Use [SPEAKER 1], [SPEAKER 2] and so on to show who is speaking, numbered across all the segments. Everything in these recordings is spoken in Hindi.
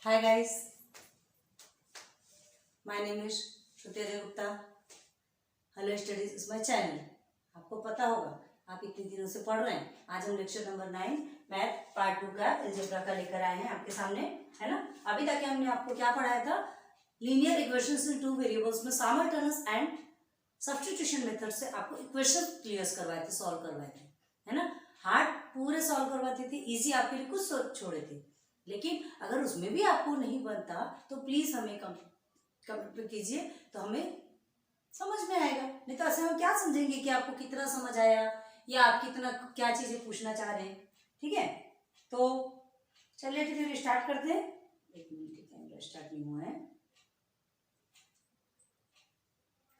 [SPEAKER 1] Hi guys, my name is Shruti Gupta. Hello studies is my channel. आपको पता होगा आप इतने दिनों से पढ़ रहे हैं। आज हम लेक्चर नंबर 9 मैथ पार्ट 2 का अलजेब्रा का लेकर आए हैं आपके सामने, है ना। अभी तक हमने आपको क्या पढ़ाया था, लीनियर इक्वेशंस इन टू वेरिएबल्स में साइमल्टेनियस एंड सब्स्टिट्यूशन मेथड से आपको इक्वेशन क्लियर करवाए थे, सॉल्व करवाए थे, है ना। हार्ड पूरे सॉल्व करवाते थे, इजी आपके लिए कुछ छोड़े थे, लेकिन अगर उसमें भी आपको नहीं बनता तो प्लीज हमें कमेंट कीजिए, तो हमें समझ में आएगा। नहीं तो ऐसे हम क्या समझेंगे कि आपको कितना समझ आया या आप कितना क्या चीजें पूछना चाह रहे हैं। ठीक है, तो चलिए फिर स्टार्ट करते हैं। एक मिनट, कैमरा स्टार्ट नहीं हुआ है,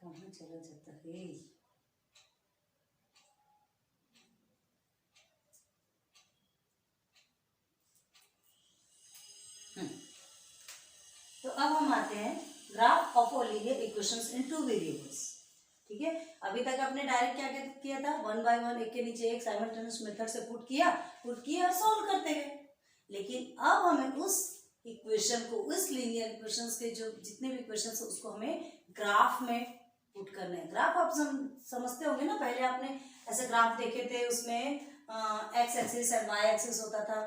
[SPEAKER 1] कहाँ चला जाता है। तो अब हम आते हैं graph of linear equations in two variables. ठीक है, अभी तक आपने डायरेक्ट क्या किया था, वन बाय वन एक के नीचे एक साइमल्टेनियस मेथड से पुट किया और सॉल्व करते गए। लेकिन अब हमें उस इक्वेशन को, उस लीनियर इक्वेशंस के जो जितने भी इक्वेशंस है उसको हमें ग्राफ में पुट करना है। ग्राफ आप समझते होंगे ना, पहले आपने ऐसे ग्राफ देखे थे, उसमें X axis and Y axis होता था,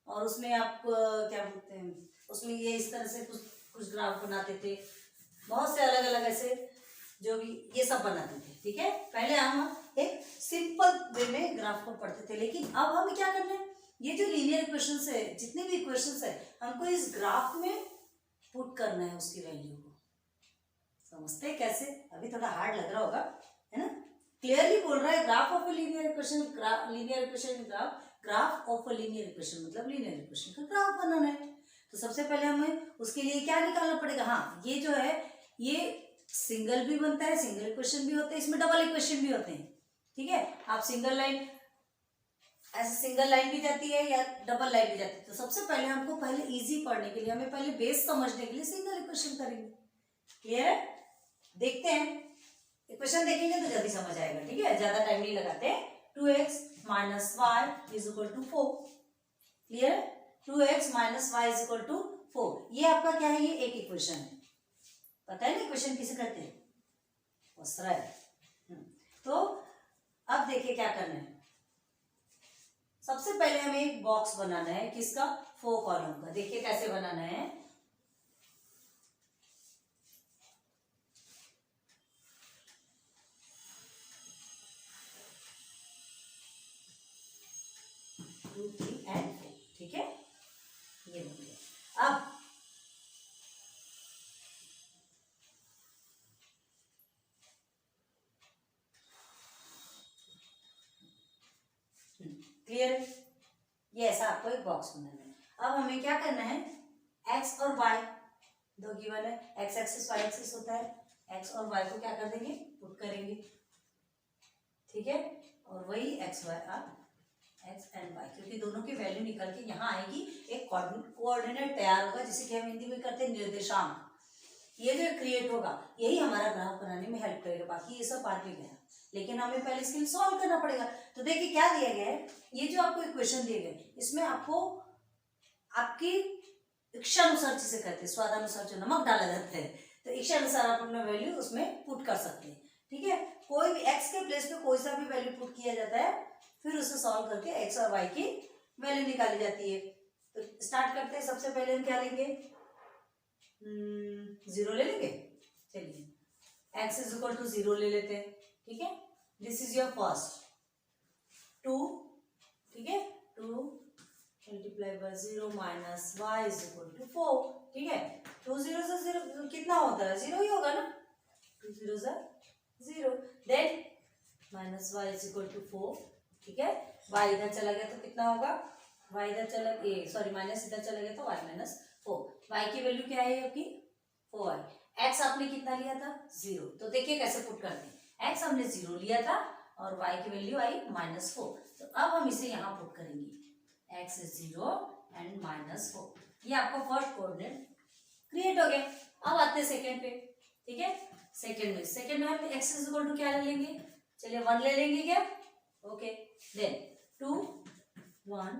[SPEAKER 1] और उसमें आप क्या बोलते हैं, उसमें ये इस तरह से कुछ ग्राफ बनाते थे, बहुत से अलग अलग ऐसे जो भी ये सब बनाते थे। ठीक है, पहले हम एक सिंपल वे में ग्राफ को पढ़ते थे, लेकिन अब हमें क्या करना है, ये जो लीनियर इक्वेशंस है, जितने भी इक्वेशंस है, हमको इस ग्राफ में पुट करना है उसकी वैल्यू को। समझते हैं कैसे? अभी थोड़ा हार्ड लग रहा होगा, है ना। क्लियरली बोल रहा है, graph of a linear equation, linear equation graph of a linear equation मतलब लीनियर इक्वेशन का ग्राफ बनाना है। तो सबसे पहले हमें उसके लिए क्या निकालना पड़ेगा, हाँ ये जो है ये सिंगल भी बनता है, सिंगल इक्वेशन भी होते हैं, इसमें डबल इक्वेशन भी होते हैं। ठीक है, आप सिंगल लाइन, ऐसे सिंगल लाइन भी जाती है या डबल लाइन भी जाती है। तो सबसे पहले हमको पहले इजी पढ़ने के लिए, हमें पहले बेस समझने के लिए सिंगल इक्वेशन करेंगे। क्लियर है? देखते हैं, इक्वेशन देखेंगे तो जल्दी समझ आएगा। ठीक है, ज्यादा टाइम नहीं लगाते। 2x minus Y is equal to 4। Clear? 2x minus Y is equal to 4, ये आपका क्या है, ये एक इक्वेशन है। पता है ना इक्वेशन किसे कहते हैं, दूसरा है। तो अब देखिए क्या करना है, सबसे पहले हमें एक बॉक्स बनाना है, किसका, 4 कॉलम का। देखिए कैसे बनाना है। ठीक है, ये बन गया। अब क्लियर है, ये ऐसा आपको एक बॉक्स बनाना है। अब हमें क्या करना है, एक्स और वाई दो गिवन है, एक्स एक्सिस वाई एक्सिस होता है, एक्स और वाई को क्या कर देंगे, पुट करेंगे। ठीक है, और वही एक्स वाई आप एक्स एंड वाई, क्योंकि दोनों की वैल्यू निकल के यहाँ आएगी, एक कोऑर्डिनेट तैयार होगा, जिसे कि हम हिंदी में करते हैं निर्देशांक। ये जो क्रिएट होगा यही हमारा ग्राफ बनाने में हेल्प करेगा, बाकी ये सब बाद में गया, लेकिन हमें पहले इसके लिए सॉल्व करना पड़ेगा। तो देखिए क्या दिया गया है, ये जो आपको इक्वेशन दिए गए, इसमें आपको आपकी इच्छा अनुसार जिसे कहते हैं, स्वादानुसार जो नमक डाला जाता है, तो इच्छा अनुसार आप अपना वैल्यू उसमें पुट कर सकते हैं। ठीक है, कोई भी एक्स के प्लेस पे कोई सा भी वैल्यू पुट किया जाता है, फिर उसे सॉल्व करके एक्स और वाई की वैल्यू निकाली जाती है। तो स्टार्ट करते हैं, सबसे पहले हम क्या लेंगे, 0 ले लेंगे। चलिए x इज इक्वल टू 0 ले लेते हैं। ठीक है, दिस इज योर फर्स्ट 2। ठीक है, 2 multiply by 0 minus y is equal to 4। ठीक है, 2 0 से 0 कितना होता है, 0 ही होगा ना, 2 0 से 0, then minus y is equal to 4। ठीक है, y इधर चला गया तो कितना होगा, y इधर चला सॉरी माइनस इधर चला गया तो y माइनस 4। y की वैल्यू क्या है आपकी 4। x आपने कितना लिया था, 0। तो देखिए कैसे पुट करते हैं, x हमने 0 लिया था और y की वैल्यू आई माइनस 4। तो अब हम इसे यहाँ पुट करेंगे, x इज 0 एंड माइनस 4। ये आपका फर्स्ट कोऑर्डिनेट क्रिएट हो गया। अब आते हैं सेकेंड पे। ठीक है, सेकेंड में हम x इज इक्वल टू क्या ले लेंगे, चलिए 1 ले लेंगे क्या, ओके, देन 2 1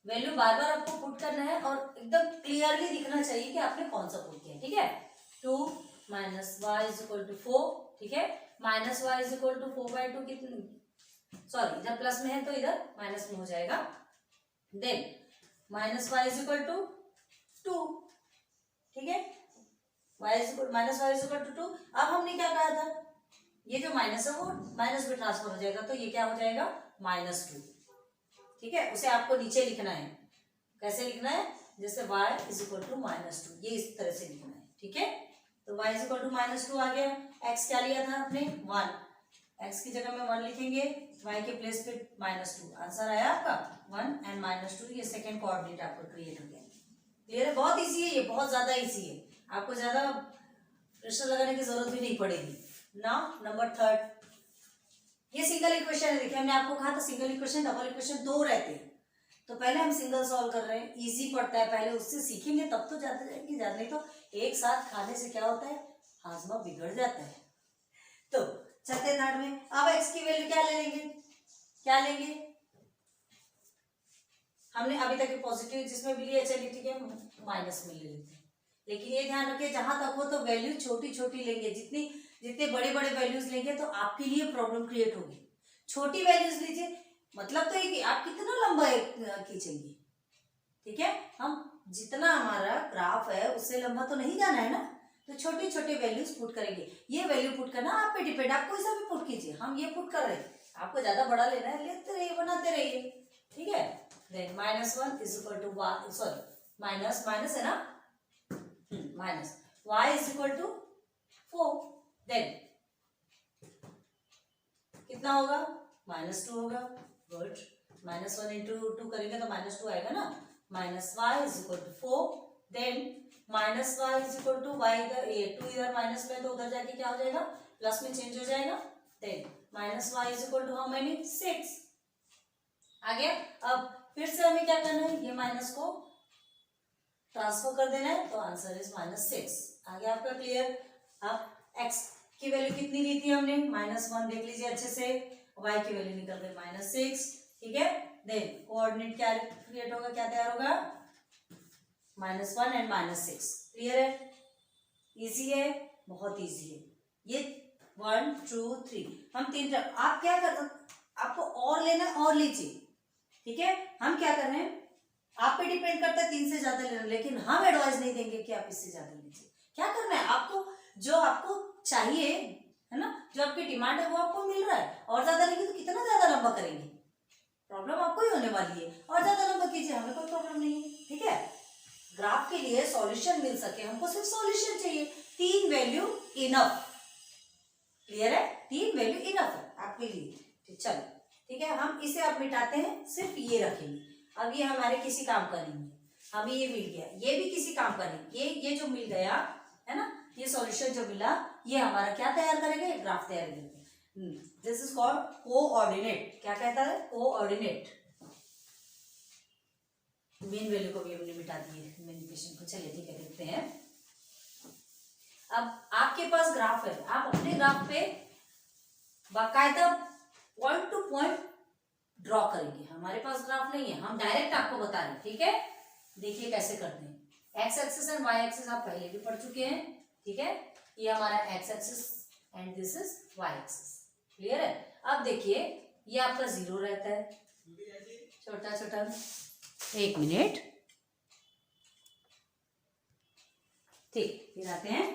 [SPEAKER 1] वैल्यू बार बार आपको पुट करना है और एकदम क्लियरली दिखना चाहिए कि आपने कौन सा पुट किया, ठीक है। 2 minus Y is equal to 4, ठीक है। Minus Y is equal to 4/2 कितनी, सॉरी इधर प्लस में है तो इधर माइनस में हो जाएगा। Then minus Y is equal to 2, ठीक है। Minus Y is equal to 2। अब हमने क्या कहा था, ये जो माइनस है वो माइनस में ट्रांसफर हो जाएगा, तो ये क्या हो जाएगा -2, ठीक है। उसे आपको नीचे लिखना है, कैसे लिखना है, जैसे y इज इक्वल टू -2, ये इस तरह से लिखना है, ठीक है। तो y इज इक्वल टू -2 आ गया। x क्या लिया था आपने 1, x की जगह में 1 लिखेंगे, y के प्लेस पे -2, आंसर आया आपका 1 एंड -2। ये सेकेंड कोऑर्डिनेट आपको क्रिएट हो गया। क्लियर है, बहुत इजी है ये, बहुत ज्यादा इजी है, आपको ज्यादा प्रेशर लगाने की जरूरत भी नहीं पड़ेगी। नाउ नंबर 3, ये सिंगल इक्वेशन है। देखिए हमने आपको कहा था सिंगल इक्वेशन डबल इक्वेशन 2 रहते हैं, तो पहले हम सिंगल सॉल्व कर रहे हैं, इजी पड़ता है, पहले उससे सीखेंगे तब तो जाते जाएंगे, ज्यादा नहीं तो एक साथ खाने से क्या होता है, हाजमा बिगड़ जाता है। तो चलते हैं 3 में। अब x की वैल्यू क्या ले लेंगे, क्या लेंगे, हमने अभी तक पॉजिटिव जिसमें भी लिया, चलिए ठीक है माइनस में ले लेते हैं। लेकिन ये ध्यान रखिए जहां तक हो तो वैल्यू छोटी छोटी लेंगे, जितने बड़े बड़े वैल्यूज लेंगे तो आपके लिए प्रॉब्लम क्रिएट होगी। छोटी वैल्यूज लीजिए, मतलब तो ये कि आप कितना लंबा खींचेंगे, ठीक है। हम जितना हमारा ग्राफ है उससे लंबा तो नहीं जाना है ना, तो छोटे छोटे वैल्यूज पुट करेंगे। ये वैल्यू पुट करना आप पे डिपेंड, आप कोई सा भी पुट कीजिए, हम ये पुट कर रहे हैं, आपको ज्यादा बड़ा लेना है लेते रहिए, बनाते रहिए, ठीक है। Then -1 is equal to y, sorry minus minus है ना, minus y is equal to 4, then कितना होगा -2 होगा। गुड, -1 इंटू 2 करेंगे तो -2 आएगा ना, minus Y is equal to 4, then minus Y is equal to Y, इधर ये 2 इधर माइनस में तो उधर जाके क्या हो जाएगा, प्लस में चेंज हो जाएगा। Then minus Y is equal to how many 6 आ गया। अब फिर से हमें क्या करना है, ये माइनस को ट्रांसफर कर देना है, तो आंसर इज -6 आ गया आपका। क्लियर। अब x की वैल्यू कितनी ली थी हमने, -1, देख लीजिए अच्छे से, y की वैल्यू निकल गई -6, ठीक है। देन कोऑर्डिनेट क्या क्रिएट होगा, क्या तैयार होगा, -1 एंड -6। क्लियर है, इजी है, बहुत इजी है ये। 1 2 3 हम 3, आप क्या कर सकते, आपको और लेना और लीजिए, ठीक है। हम क्या कर रहे हैं, आप पे डिपेंड करता है 3 से ज्यादा लेना, लेकिन हम एडवाइस नहीं देंगे कि आप इससे ज्यादा लीजिए। क्या करना है आपको, जो आपको चाहिए है ना, जो आपकी डिमांड है वो आपको मिल रहा है, और ज्यादा लेंगे तो कितना ज्यादा लंबा करेंगे, प्रॉब्लम आपको ही होने वाली है। और ज्यादा लंबा कीजिए, हमें कोई प्रॉब्लम नहीं है, ठीक है। ग्राफ के लिए सॉल्यूशन मिल सके, हमको सिर्फ सॉल्यूशन चाहिए, 3 वैल्यू इनफ। क्लियर है, 3 वैल्यू इनफ है आपके लिए। चलो ठीक है, हम इसे अब मिटाते हैं, सिर्फ ये रखेंगे। अब ये हमारे किसी काम का नहीं है, हमें ये मिल गया, ये भी किसी काम का नहीं, ये जो मिल गया है ना, ये सॉल्यूशन जो मिला, ये हमारा क्या तैयार करेगा, ग्राफ तैयार करेगा। This is called coordinate. क्या कहता है, कोऑर्डिनेट। मेन वैल्यू को भी हमने मिटा दिए, मेन इक्वेशन को। चलिए ठीक है, देखते हैं। अब आपके पास ग्राफ है, आप अपने ग्राफ पे बाकायदा पॉइंट टू पॉइंट ड्रॉ करेंगे। हमारे पास ग्राफ नहीं है, हम डायरेक्ट आपको बता रहे हैं, ठीक है। देखिए कैसे करते हैं। X axis and Y axis आप पहले भी पढ़ चुके हैं, ठीक है। ये हमारा X axis and this is Y axis. Clear है। अब देखिए ये आपका 0 रहता है, छोटा छोटा, 1 मिनट, ठीक। फिर आते हैं,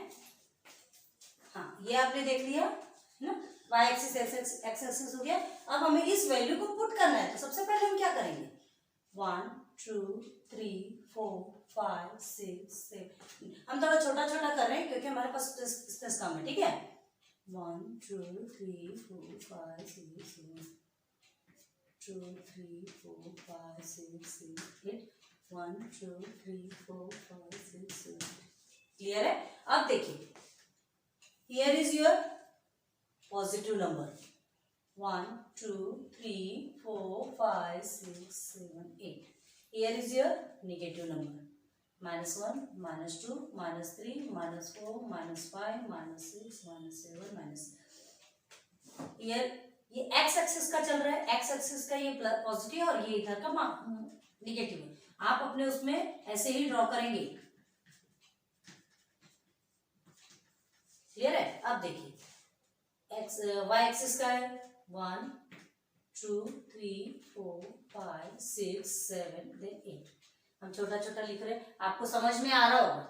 [SPEAKER 1] हाँ ये आपने देख लिया है ना, y एक्सिस एक्स एक्सिस हो गया। अब हमें इस वैल्यू को पुट करना है, तो सबसे पहले हम क्या करेंगे, 1 2 3 4 5 6 7, हम थोड़ा छोटा छोटा कर रहे हैं क्योंकि हमारे पास स्पेस कम है, ठीक है। 1 2 3 4 5 6 7 2 3 4 5 6 7 8 1 2 3 4 5 6 7। क्लियर है। अब देखिए, here is your positive number 1 2 3 4 5 6 7 8. Here is your negative number -1 -2 -3 -4 -5 -6 -7 here ये x एक्सिस का चल रहा है, x एक्सिस का ये पॉजिटिव और ये इधर का निगेटिव है। आप अपने उसमें ऐसे ही ड्रॉ करेंगे। क्लियर है? अब देखिए एक्स वाई एक्सिस का है 1 2 3 4 5 6 7 देन 8। हम छोटा छोटा लिख रहे हैं, आपको समझ में आ रहा होगा,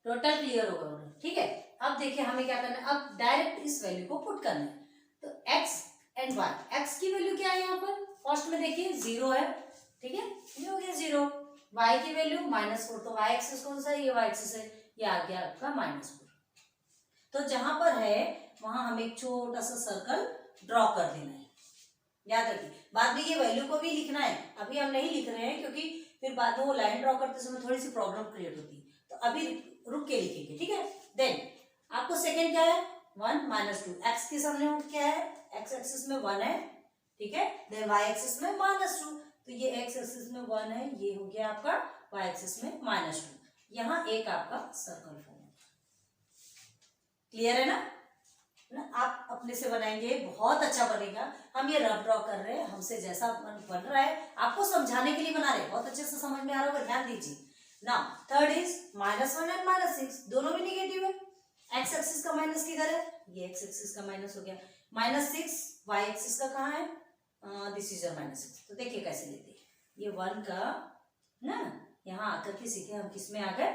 [SPEAKER 1] टोटल क्लियर होगा। ठीक है, अब देखिए हमें क्या करना है, अब डायरेक्ट इस वैल्यू को पुट करना है। तो x एंड y, x की वैल्यू क्या है यहाँ पर फर्स्ट में देखिए 0 है, ठीक है, ये हो गया 0। y की वैल्यू -4, तो y एक्सिस कौन सा है, ये y एक्सिस है, ये आ गया आपका -4। तो जहां पर है वहां हमें एक छोटा सा सर्कल ड्रॉ कर देना है। याद रखिए, बाद में ये वैल्यू को भी लिखना है, अभी हम नहीं लिख रहे हैं क्योंकि फिर बाद में वो लाइन ड्रॉ करते समय थोड़ी सी प्रॉब्लम क्रिएट होती है, तो अभी रुक के लिखेंगे। ठीक है, देन आपको सेकेंड क्या है 1 -2, एक्स के सामने क्या है, एक्स एक्सिस में 1 है, ठीक है, देन वाई एक्सिस में -2, तो ये एक्स एक्सिस में 1 है, ये हो गया आपका वाई एक्सिस में -2। यहाँ एक आपका सर्कल फॉर्म। क्लियर है ना? आप अपने से बनाएंगे, बहुत अच्छा बनेगा। हम ये रफ ड्रॉ कर रहे हैं, हमसे जैसा बन रहा है आपको समझाने के लिए बना रहे हैं, बहुत अच्छे से समझ में आ रहा होगा, ध्यान दीजिए। नाउ थर्ड इज -1 एंड -6, दोनों भी निगेटिव है। एक्स एक्सिस का माइनस किधर है, ये एक्स एक्सिस का माइनस हो गया, -6 वाई एक्सिस का कहाँ है, दिस इज -6। तो देखिए कैसे लेते हैं, ये 1 का ना यहाँ आकर के सीखे हम किस में आ गए,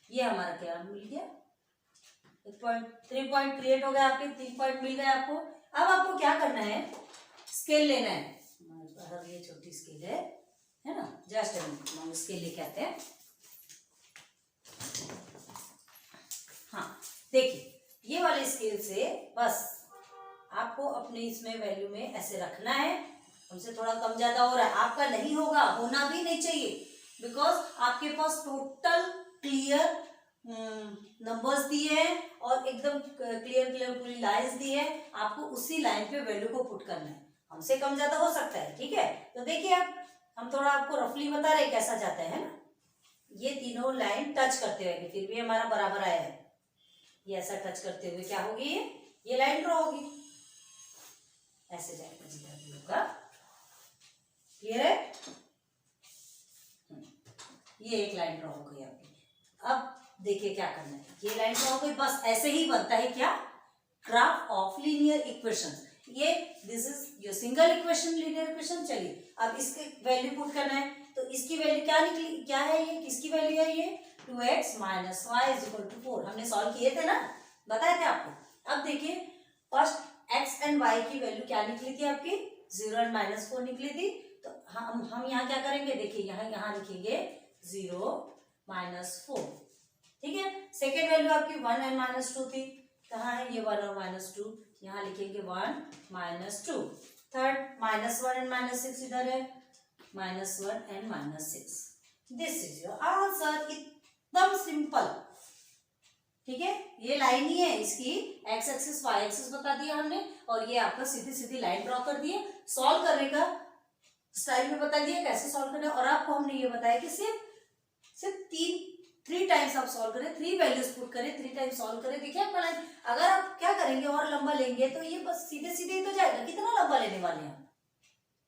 [SPEAKER 1] ये हमारा क्या मिल गया, 3 पॉइंट क्रिएट हो गया, आपके 3 पॉइंट मिल गए आपको। अब आपको क्या करना है, स्केल लेना है, अगर ये छोटी स्केल है ना, जस्ट हम स्केल लेके आते हैं। हाँ देखिए, ये वाले स्केल से बस आपको अपने इसमें वैल्यू में ऐसे रखना है, हमसे थोड़ा कम ज्यादा हो रहा है, आपका नहीं होगा, होना भी नहीं चाहिए, बिकॉज आपके पास टोटल क्लियर नंबर्स दिए हैं और एकदम क्लियर पूरी लाइंस दी है, आपको उसी लाइन पे वैल्यू को पुट करना है, हमसे कम ज्यादा हो सकता है। ठीक है, तो देखिए अब हम थोड़ा आपको रफली बता रहे हैं कैसा जाता है ना, ये तीनों लाइन टच करते हुए, फिर भी हमारा बराबर आया है, ये ऐसा टच करते हुए क्या होगी, ये लाइन ड्रॉ होगी, ऐसे जाएगा जिधर भी होगा। क्लियर है? ये एक लाइन ड्रॉ हो गई आपकी। अब देखिए क्या करना है, ये लाइन ड्रॉ हो गई, बस ऐसे ही बनता है क्या, ग्राफ ऑफ लीनियर इक्वेशन। ये this is your single equation, linear equation. चलिए अब इसके वैल्यू पुट करना है, तो इसकी वैल्यू क्या निकली, क्या है ये, किसकी वैल्यू है, ये 2x - y = 4। हमने सॉल्व किए थे ना, बताए थे आपको। अब देखिए फर्स्ट x एंड y की वैल्यू क्या निकली थी आपकी, 0 एंड -4 निकली थी। तो हम यहाँ क्या करेंगे, देखिए यहाँ लिखेंगे 0 -4, ठीक है। सेकेंड वैल्यू आपकी 1 एंड -2 थी, कहाँ है ये 1 और -2, यहाँ लिखेंगे 1 - 2। थर्ड -1 एंड -6 इधर है, -1 and -6। This is your answer, एकदम सिंपल। ठीक है, ये लाइन ही है, इसकी एक्स एक्सिस वाई एक्सिस बता दिया हमने, और ये आपका सीधी सीधी लाइन ड्रॉ कर दिए। सॉल्व करने का स्टाइल में बता दिया कैसे सॉल्व करना है, और आपको हमने ये बताया कि सिर्फ 3 टाइम्स आप सॉल्व करें, 3 वैल्यूज पुट करें, 3 टाइम्स सॉल्व करें। देखिए आपका लाइन, अगर आप क्या करेंगे और लंबा लेंगे तो ये बस सीधे सीधे ही तो जाएगा, कितना लंबा लेने वाले हैं,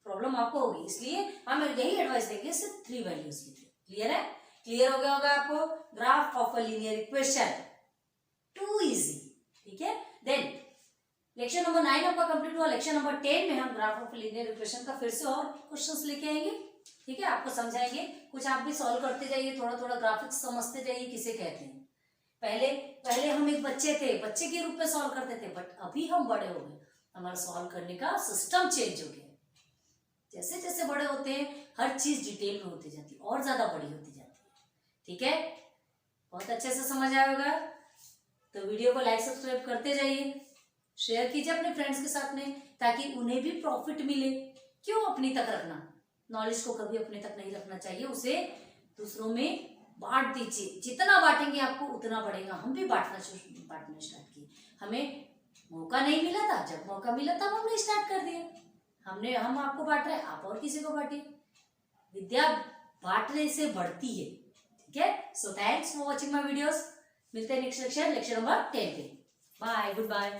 [SPEAKER 1] प्रॉब्लम आपको होगी। इसलिए हम यही एडवाइस देंगे, सिर्फ 3 वैल्यूज लीजिए। क्लियर है? क्लियर हो गया होगा आपको, graph of a linear equation, too easy. ठीक है, देन लेक्चर नंबर 9 आपका कंप्लीट हुआ। लेक्चर नंबर 10 में हम ग्राफ ऑफ लीनियर इक्वेशन का फिर से और क्वेश्चंस लेके आएंगे। ठीक है, आपको समझाएंगे, कुछ आप भी सॉल्व करते जाइए, थोड़ा थोड़ा ग्राफिक्स समझते जाइए किसे कहते हैं। पहले हम एक बच्चे थे, बच्चे के रूप में सॉल्व करते थे, बट अभी हम बड़े हो गए, हमारा सॉल्व करने का सिस्टम चेंज हो गया। जैसे जैसे बड़े होते हैं हर चीज डिटेल में होती जाती है और ज्यादा बड़ी होती जाती है। ठीक है, बहुत अच्छे से समझ आया होगा, तो वीडियो को लाइक सब्सक्राइब करते जाइए, शेयर कीजिए अपने फ्रेंड्स के साथ में, ताकि उन्हें भी प्रॉफिट मिले। क्यों अपनी तक रखना, नॉलेज को कभी अपने तक नहीं रखना चाहिए, उसे दूसरों में बांट दीजिए, जितना बांटेंगे आपको उतना बढ़ेगा। हम भी बांटना स्टार्ट किए, हमें मौका नहीं मिला था, जब मौका मिला तब हमने स्टार्ट कर दिया। हम आपको बांट रहे हैं, आप और किसी को बांटिए, विद्या बांटने से बढ़ती है। ठीक है, so thanks for watching my videos, मिलते हैं नेक्स्ट लेक्चर नंबर 10 पे। Bye, good bye.